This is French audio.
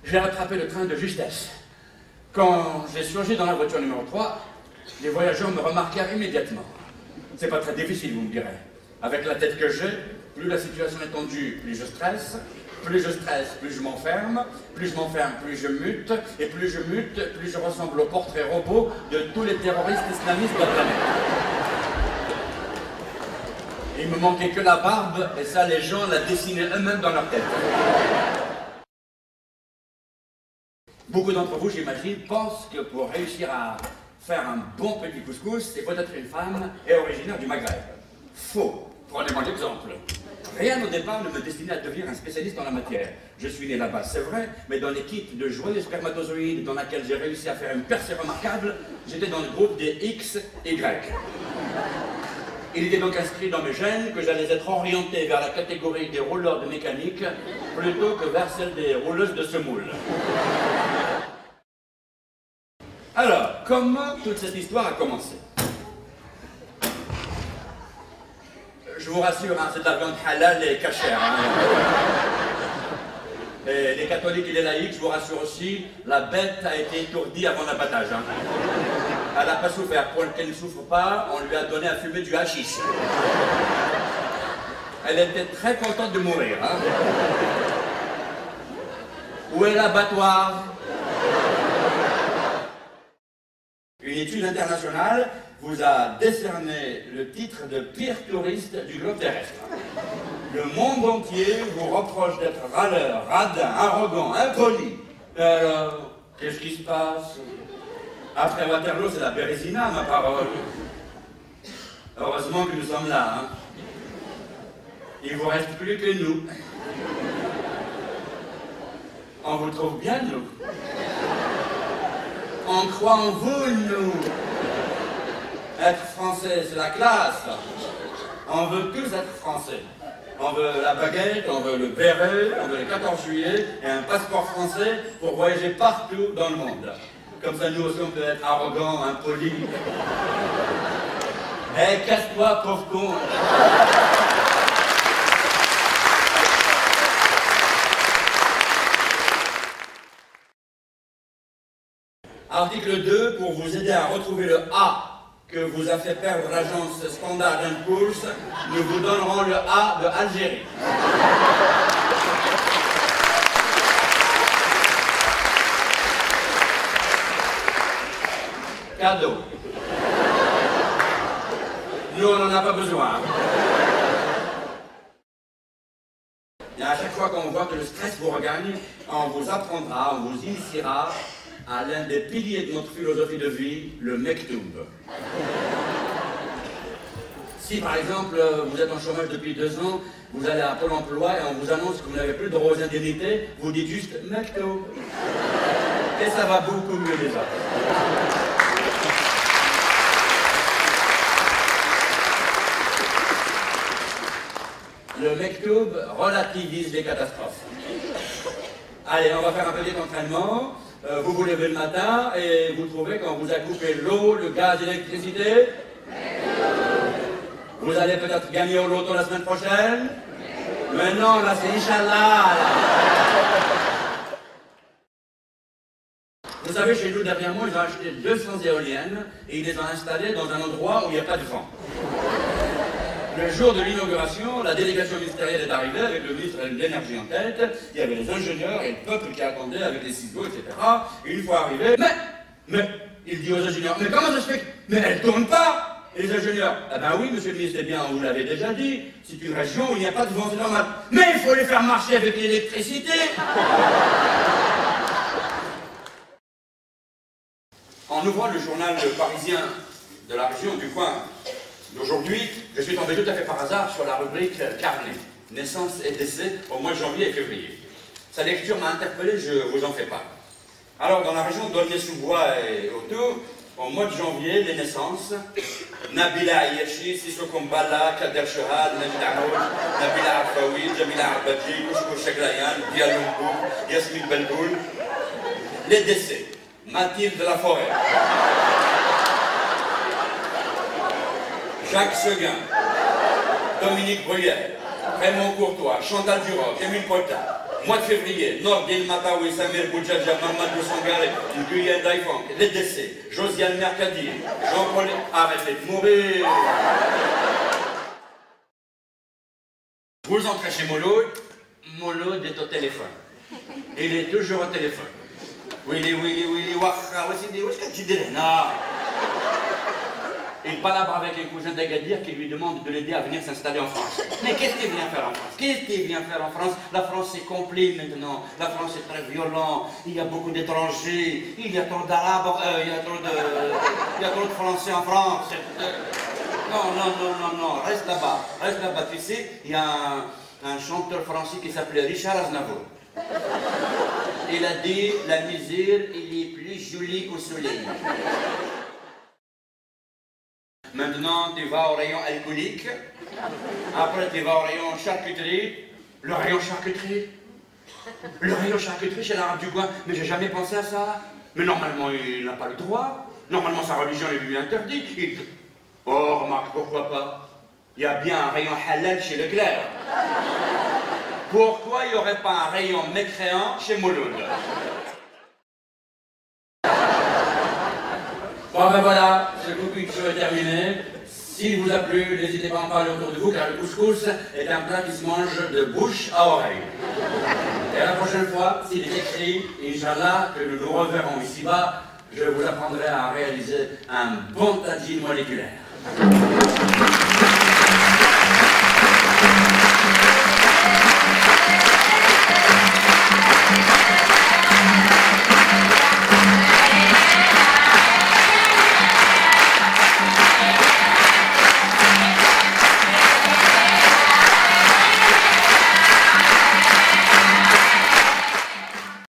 J'ai rattrapé le train de justesse. Quand j'ai surgi dans la voiture numéro 3, les voyageurs me remarquèrent immédiatement. C'est pas très difficile, vous me direz. Avec la tête que j'ai, plus la situation est tendue, plus je stresse. Plus je stresse, plus je m'enferme. Plus je m'enferme, plus je mute. Et plus je mute, plus je ressemble au portrait robot de tous les terroristes islamistes de la planète. Il me manquait que la barbe, et ça, les gens la dessinaient eux-mêmes dans leur tête. Beaucoup d'entre vous, j'imagine, pensent que pour réussir à faire un bon petit couscous, il faut être une femme et originaire du Maghreb. Faux. Prenez-moi l'exemple. Rien au départ ne me destinait à devenir un spécialiste en la matière. Je suis né là-bas, c'est vrai, mais dans l'équipe de joyeux spermatozoïdes dans laquelle j'ai réussi à faire une percée remarquable, j'étais dans le groupe des XY. Il était donc inscrit dans mes gènes que j'allais être orienté vers la catégorie des rouleurs de mécanique plutôt que vers celle des rouleuses de semoule. Alors, comment toute cette histoire a commencé? Je vous rassure, hein, c'est de la viande halal et cachère. Hein. Et les catholiques et les laïcs, je vous rassure aussi, la bête a été étourdie avant l'abattage. Hein. Elle n'a pas souffert. Pour qu'elle ne souffre pas, on lui a donné à fumer du hashish. Elle était très contente de mourir. Hein. Où est l'abattoir? Une étude internationale vous a décerné le titre de pire touriste du globe terrestre. Le monde entier vous reproche d'être râleur, radin, arrogant, impoli. Alors, qu'est-ce qui se passe? Après Waterloo, c'est la Bérésina, ma parole. Heureusement que nous sommes là. Hein. Il vous reste plus que nous. On vous trouve bien, nous. On croit en vous, nous. Être français, c'est la classe. On veut tous être français. On veut la baguette, on veut le béret, on veut le 14 juillet et un passeport français pour voyager partout dans le monde. Comme ça, nous aussi, on peut être arrogant, impoli. Eh, casse-toi, pauvre con. Article 2, pour vous aider à retrouver le A que vous a fait perdre l'agence Standard & Poor's, nous vous donnerons le A de Algérie. Cadeau. Nous, on n'en a pas besoin. Et à chaque fois qu'on voit que le stress vous regagne, on vous apprendra, on vous initiera à l'un des piliers de notre philosophie de vie, le mektoub. Si par exemple vous êtes en chômage depuis 2 ans, vous allez à Pôle emploi et on vous annonce que vous n'avez plus de droit aux indemnités, vous dites juste mektoub. Et ça va beaucoup mieux déjà. Le mektoub relativise les catastrophes. Allez, on va faire un petit entraînement. Vous vous levez le matin et vous trouvez qu'on vous a coupé l'eau, le gaz et l'électricité. Vous allez peut-être gagner au loto la semaine prochaine. Mais non, là c'est Inch'Allah. Vous savez, chez nous, derrière moi, ils ont acheté 200 éoliennes et ils les ont installées dans un endroit où il n'y a pas de vent. Le jour de l'inauguration, la délégation ministérielle est arrivée avec le ministre de l'énergie en tête. Il y avait les ingénieurs et le peuple qui attendait avec des ciseaux, etc. Et une fois arrivé, mais, il dit aux ingénieurs, mais comment ça se fait que... Mais elle ne tourne pas! Et les ingénieurs, ah ben oui, monsieur le ministre, eh bien, on vous l'avait déjà dit, c'est une région où il n'y a pas de vent, c'est normal. Mais il faut les faire marcher avec l'électricité! En ouvrant le journal parisien de la région du coin d'aujourd'hui, je suis tombé tout à fait par hasard sur la rubrique carnet, naissance et décès au mois de janvier et février. Sa lecture m'a interpellé, je vous en fais part. Alors, dans la région d'Aulnay-sous-Bois et autour, au mois de janvier, les naissances, Nabila Ayashi, Sissoko Mbala, Kader Chehad, Najid Aoud, Nabila Arfaoui, Jamila Arbadji, Kouchko Chaglayan, Dialongo, Yasmine Belboul. Les décès, Mathilde de la Forêt, Jacques Seguin, Dominique Bruyère, Raymond Courtois, Chantal Duroc, Émile Potin, Mois de février, Nordin Mataoui, Samir Boudjadja, Mamadou Sangare, Guyane Daifang, les décès, Josiane Mercadier, Jean-Paul, arrêtez de mourir. Vous entrez chez Mouloud, Mouloud est au téléphone. Il est toujours au téléphone. Willy, Waka, où est-ce que tu dirais? Non. Il palabre avec un cousin d'Agadir qui lui demande de l'aider à venir s'installer en France. Mais qu'est-ce qu'il vient faire en France? Qu'est-ce qu'il vient faire en France? La France est complice maintenant. La France est très violente. Il y a beaucoup d'étrangers. Il y a trop d'arabes. Il y a trop de Français en France. Non. Reste là-bas. Tu sais, il y a un chanteur français qui s'appelait Richard Aznavour. Il a dit, la misère, il est plus jolie qu'au soleil. Maintenant, tu vas au rayon alcoolique. Après, tu vas au rayon charcuterie. Le rayon charcuterie chez l'arabe du coin. Mais j'ai jamais pensé à ça. Mais normalement, il n'a pas le droit. Normalement, sa religion lui interdit. Oh, remarque, pourquoi pas? Il y a bien un rayon halal chez Leclerc. Pourquoi il n'y aurait pas un rayon mécréant chez Mouloud? Bon ben voilà, ce cookie show est terminé. S'il vous a plu, n'hésitez pas à en parler autour de vous car le couscous est un plat qui se mange de bouche à oreille. Et à la prochaine fois, s'il est écrit, Inch'Allah, que nous nous reverrons ici-bas, je vous apprendrai à réaliser un bon tagine moléculaire.